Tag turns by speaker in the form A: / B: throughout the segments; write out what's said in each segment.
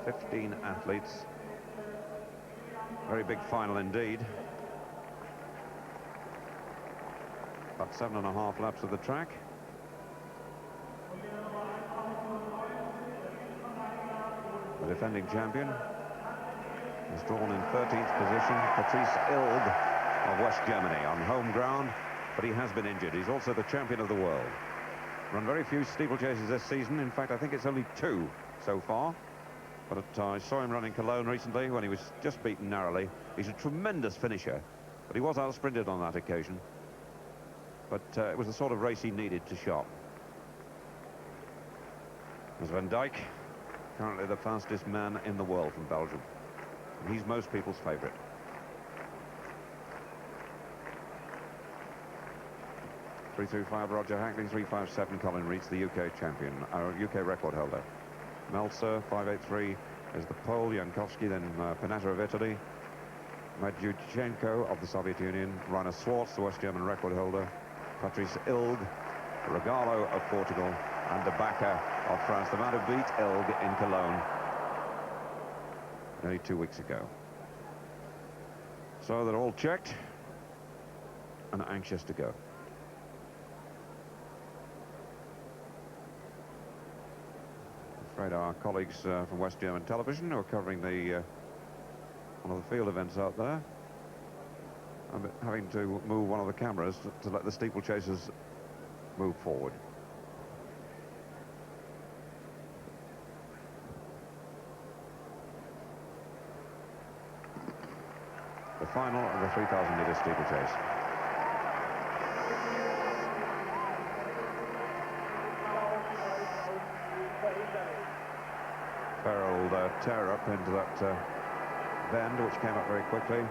A: 15 athletes. Very big final indeed. About 7.5 laps of the track. The defending champion is drawn in 13th position, Patrice Ilg of West Germany, on home ground, but he has been injured. He's also the champion of the world. Run very few steeplechases this season. In fact, I think it's only 2 so far. But I saw him run in Cologne recently when he was just beaten narrowly. He's a tremendous finisher, but he was out-sprinted on that occasion. But it was the sort of race he needed to shop. There's Van Dijk, currently the fastest man in the world from Belgium. And he's most people's favourite. .335 Roger Hackney, 357 Colin Reeds, the UK champion, UK record holder. Meltzer, 583 is the Pole, Jankowski, then Panetta of Italy, Majduchenko of the Soviet Union, Rainer Swartz, the West German record holder, Patrice Ilg, Regalo of Portugal, and De Backer of France, the man who beat Ilg in Cologne nearly 2 weeks ago. So they're all checked and anxious to go. I'm afraid our colleagues from West German television who are covering the one of the field events out there, I'm having to move one of the cameras to let the steeplechasers move forward. The final of the 3,000-meter steeplechase. Farrell tear up into that bend, which came up very quickly.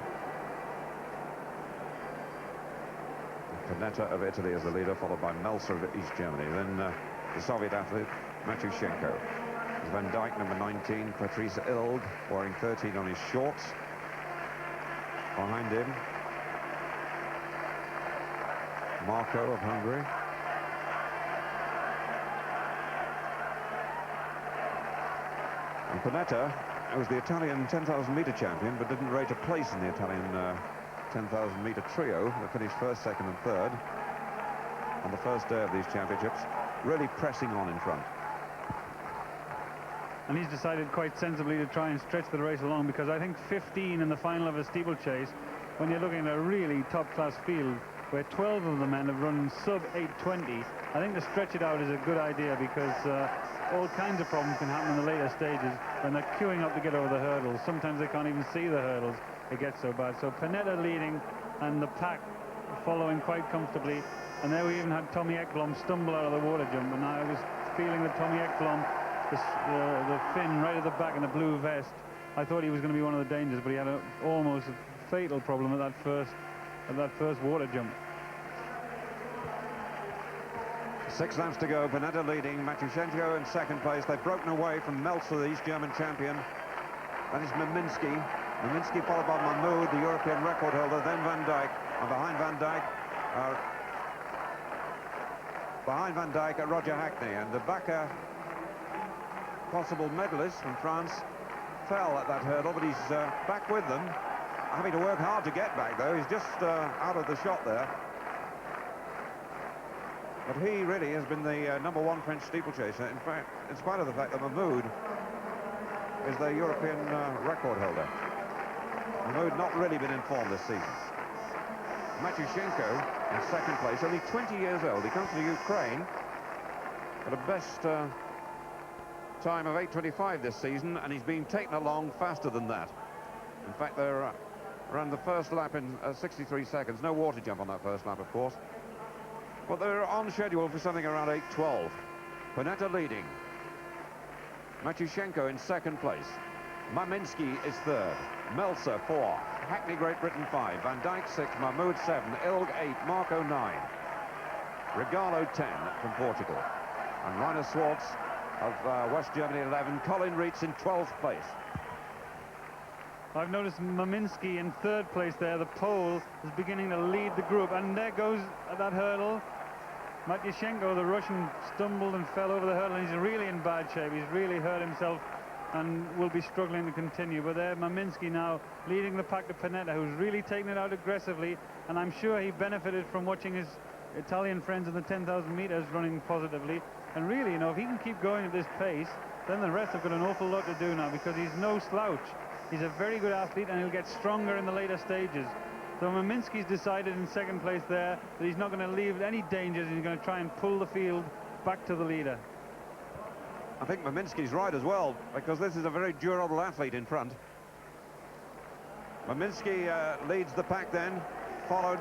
A: Panetta of Italy is the leader, followed by Meltzer of East Germany. Then the Soviet athlete, Matushenko. Van Dijk, number 19, Patrice Ilg, wearing 13 on his shorts. Behind him, Marco of Hungary. And Panetta, who was the Italian 10,000-meter champion, but didn't rate a place in the Italian 10,000-meter trio that finished first, second, and third on the first day of these championships, really pressing on in front.
B: And he's decided quite sensibly to try and stretch the race along, because I think 15 in the final of a steeplechase, when you're looking at a really top-class field where 12 of the men have run sub-8:20, I think to stretch it out is a good idea, because all kinds of problems can happen in the later stages when they're queuing up to get over the hurdles. Sometimes they can't even see the hurdles. It gets so bad. So Panetta leading and the pack following quite comfortably. And there we even had Tommy Ekblom stumble out of the water jump. And I was feeling that Tommy Ekblom, the Finn right at the back in the blue vest, I thought he was going to be one of the dangers, but he had almost a fatal problem at that first water jump.
A: 6 laps to go. Panetta leading, Matushenko in second place. They've broken away from Meltzer, the East German champion. That is Maminsky. Maminsky followed by Mahmoud, the European record holder, then Van Dijk. And behind Van Dijk, Roger Hackney. And the Backer, possible medalist from France, fell at that hurdle, but he's back with them. Having to work hard to get back, though. He's just out of the shot there. But he really has been the #1 French steeplechaser. In fact, in spite of the fact that Mahmoud is the European record holder. Mahmoud not really been informed this season. Matushenko in second place, only 20 years old. He comes from Ukraine, got a best time of 8:25 this season, and he's been taken along faster than that. In fact, they're around the first lap in 63 seconds. No water jump on that first lap, of course. But they're on schedule for something around 8:12. Panetta leading. Matushenko in second place. Maminsky is third. Meltzer 4. Hackney, Great Britain 5. Van Dijk 6. Mahmoud 7. Ilg 8. Marco 9. Regalo 10 from Portugal. And Rainer Swartz of West Germany 11. Colin Reeds in 12th place.
B: I've noticed Maminsky in third place there. The Pole is beginning to lead the group, and there goes at that hurdle. Matushenko, the Russian, stumbled and fell over the hurdle, and he's really in bad shape. He's really hurt himself and will be struggling to continue. But there, Maminski now leading the pack to Panetta, who's really taking it out aggressively, and I'm sure he benefited from watching his Italian friends in the 10,000 meters running positively. And really, you know, if he can keep going at this pace, then the rest have got an awful lot to do now, because he's no slouch. He's a very good athlete, and he'll get stronger in the later stages. So Maminski's decided in second place there that he's not going to leave any dangers. He's going to try and pull the field back to the leader.
A: I think Maminski's right as well, because this is a very durable athlete in front. Maminski leads the pack then, followed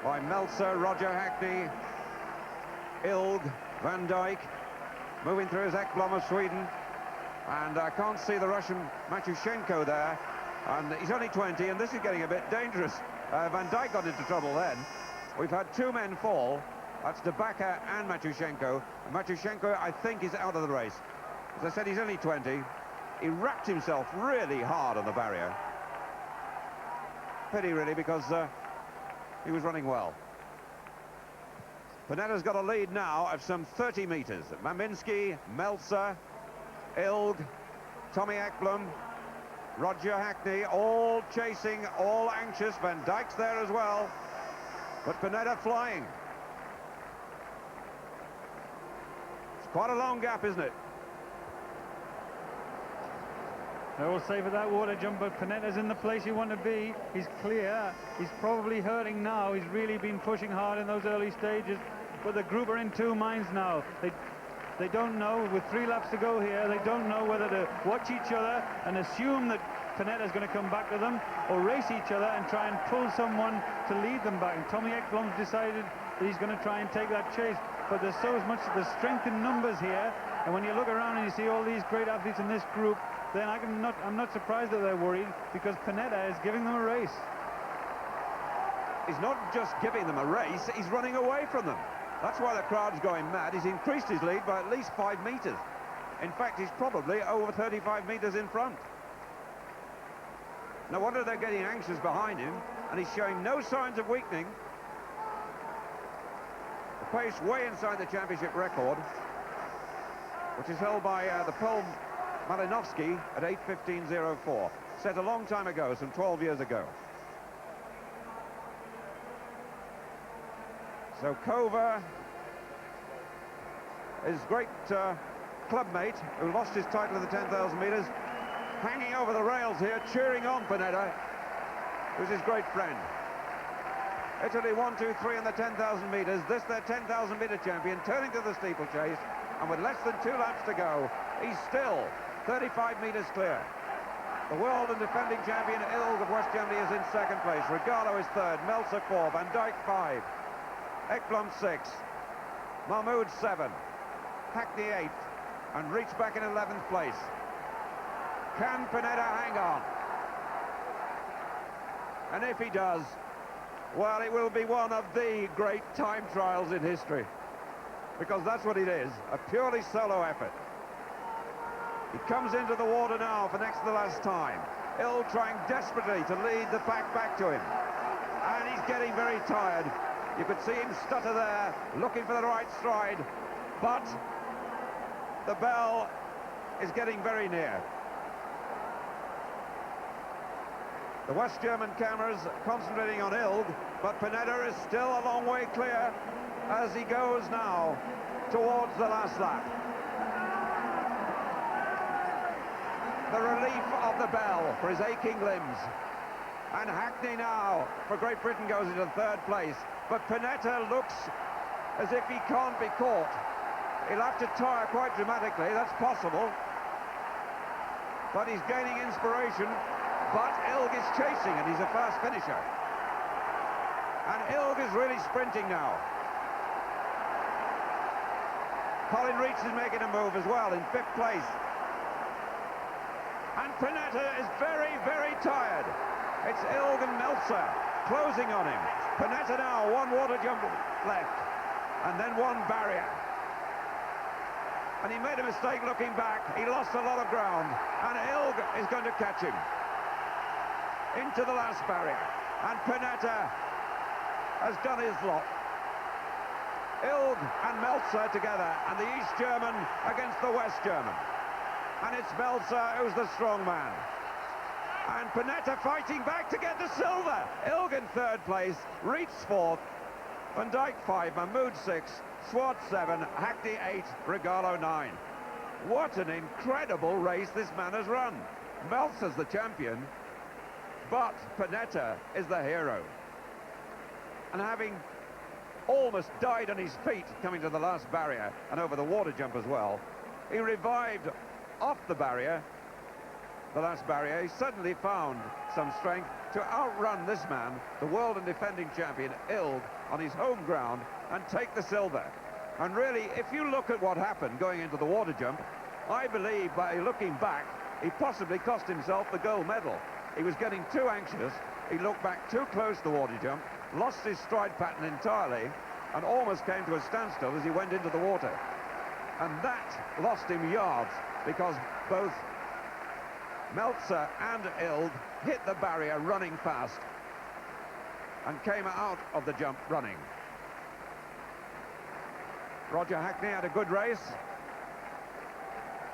A: by Meltzer, Roger Hackney, Ilg, Van Dijk, moving through his Ekblom of Sweden. And I can't see the Russian Matushenko there. And he's only 20, and this is getting a bit dangerous. Van Dijk got into trouble then. We've had two men fall. That's De Backer and Matushenko. And Matushenko, I think, is out of the race. As I said, he's only 20. He wrapped himself really hard on the barrier. Pity, really, because he was running well. Panetta's got a lead now of some 30 meters. Maminski, Meltzer, Ilg, Tommy Ekblom, Roger Hackney, all chasing, all anxious. Van Dijk's there as well. But Panetta flying. It's quite a long gap, isn't it?
B: I will say for that water jump, but Panetta's in the place you want to be. He's clear. He's probably hurting now. He's really been pushing hard in those early stages. But the group are in two minds now. They don't know, with 3 laps to go here, they don't know whether to watch each other and assume that Panetta's going to come back to them, or race each other and try and pull someone to lead them back. And Tommy Ekblom's decided that he's going to try and take that chase. But there's so much, there's strength in numbers here. And when you look around and you see all these great athletes in this group, then I'm not surprised that they're worried, because Panetta is giving them a race.
A: He's not just giving them a race, he's running away from them. That's why the crowd's going mad. He's increased his lead by at least 5 meters. In fact, he's probably over 35 meters in front. No wonder they're getting anxious behind him, and he's showing no signs of weakening. The pace way inside the championship record, which is held by the Pole Malinovsky at 8:15.04, set a long time ago, some 12 years ago. So Kova, his great clubmate, who lost his title in the 10,000 meters, hanging over the rails here, cheering on Panetta, who's his great friend. Italy 1, 2, 3 in the 10,000 meters. This, their 10,000 meter champion, turning to the steeplechase, and with less than 2 laps to go, he's still 35 meters clear. The world and defending champion Ilg of West Germany is in second place. Regalo is third, Meltzer 4, Van Dijk 5, Ekblom 6, Mahmoud 7, Hackney 8, and Reach back in 11th place. Can Panetta hang on? And if he does, well, it will be one of the great time trials in history, because that's what it is, a purely solo effort. He comes into the water now for next to the last time. Ilg trying desperately to lead the pack back to him, and he's getting very tired. You could see him stutter there, looking for the right stride, but the bell is getting very near. The West German cameras concentrating on Ilg, but Panetta is still a long way clear as he goes now towards the last lap. The relief of the bell for his aching limbs. And Hackney now, for Great Britain, goes into third place. But Panetta looks as if he can't be caught. He'll have to tire quite dramatically, that's possible. But he's gaining inspiration. But Ilg is chasing, and he's a fast finisher. And Ilg is really sprinting now. Colin Reach is making a move as well in 5th place. And Panetta is very, very tired. It's Ilg and Meltzer closing on him. Panetta now, 1 water jump left, and then 1 barrier. And he made a mistake looking back. He lost a lot of ground, and Ilg is going to catch him into the last barrier. And Panetta has done his lot. Ilg and Meltzer together, and the East German against the West German. And it's Melzer who's the strong man. And Panetta fighting back to get the silver. Ilg in third place, Reitz fourth, Van Dijk 5, Mahmood 6, Swart 7, Hackney 8, Regalo 9. What an incredible race this man has run. Melzer's the champion, but Panetta is the hero. And having almost died on his feet coming to the last barrier and over the water jump as well, he revived off the barrier, the last barrier. He suddenly found some strength to outrun this man, the world and defending champion Ilg, on his home ground and take the silver. And really, if you look at what happened going into the water jump, I believe by looking back, he possibly cost himself the gold medal. He was getting too anxious, he looked back too close to the water jump, lost his stride pattern entirely, and almost came to a standstill as he went into the water. And that lost him yards, because both Melzer and Ilg hit the barrier running fast and came out of the jump running. Roger Hackney had a good race.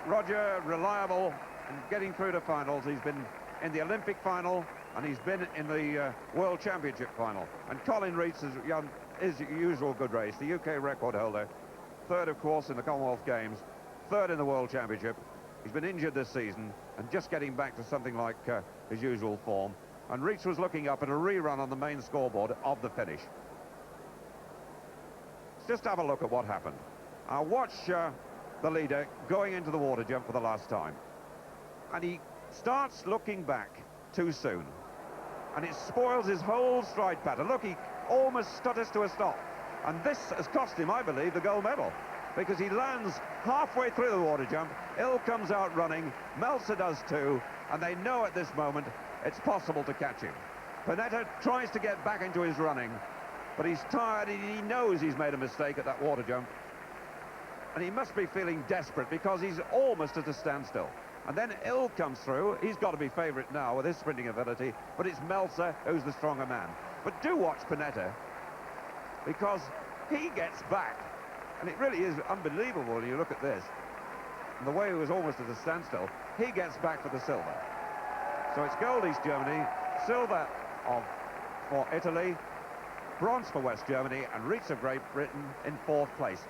A: Roger, reliable and getting through to finals. He's been in the Olympic final and he's been in the World Championship final. And Colin Reitz is his usual good race, the UK record holder. Third, of course, in the Commonwealth Games. Third in the World Championship. He's been injured this season and just getting back to something like his usual form. And Reitz was looking up at a rerun on the main scoreboard of the finish. Let's just have a look at what happened. I'll watch the leader going into the water jump for the last time. And he starts looking back too soon. And it spoils his whole stride pattern. Look, he almost stutters to a stop. And this has cost him, I believe, the gold medal. Because he lands halfway through the water jump, Ilg comes out running, Melzer does too, and they know at this moment it's possible to catch him. Panetta tries to get back into his running, but he's tired and he knows he's made a mistake at that water jump. And he must be feeling desperate because he's almost at a standstill. And then Ilg comes through. He's got to be favourite now with his sprinting ability, but it's Melzer who's the stronger man. But do watch Panetta, because he gets back. And it really is unbelievable when you look at this. And the way he was almost at a standstill, he gets back for the silver. So it's gold East Germany, silver for Italy, bronze for West Germany, and Reitz of Great Britain in fourth place.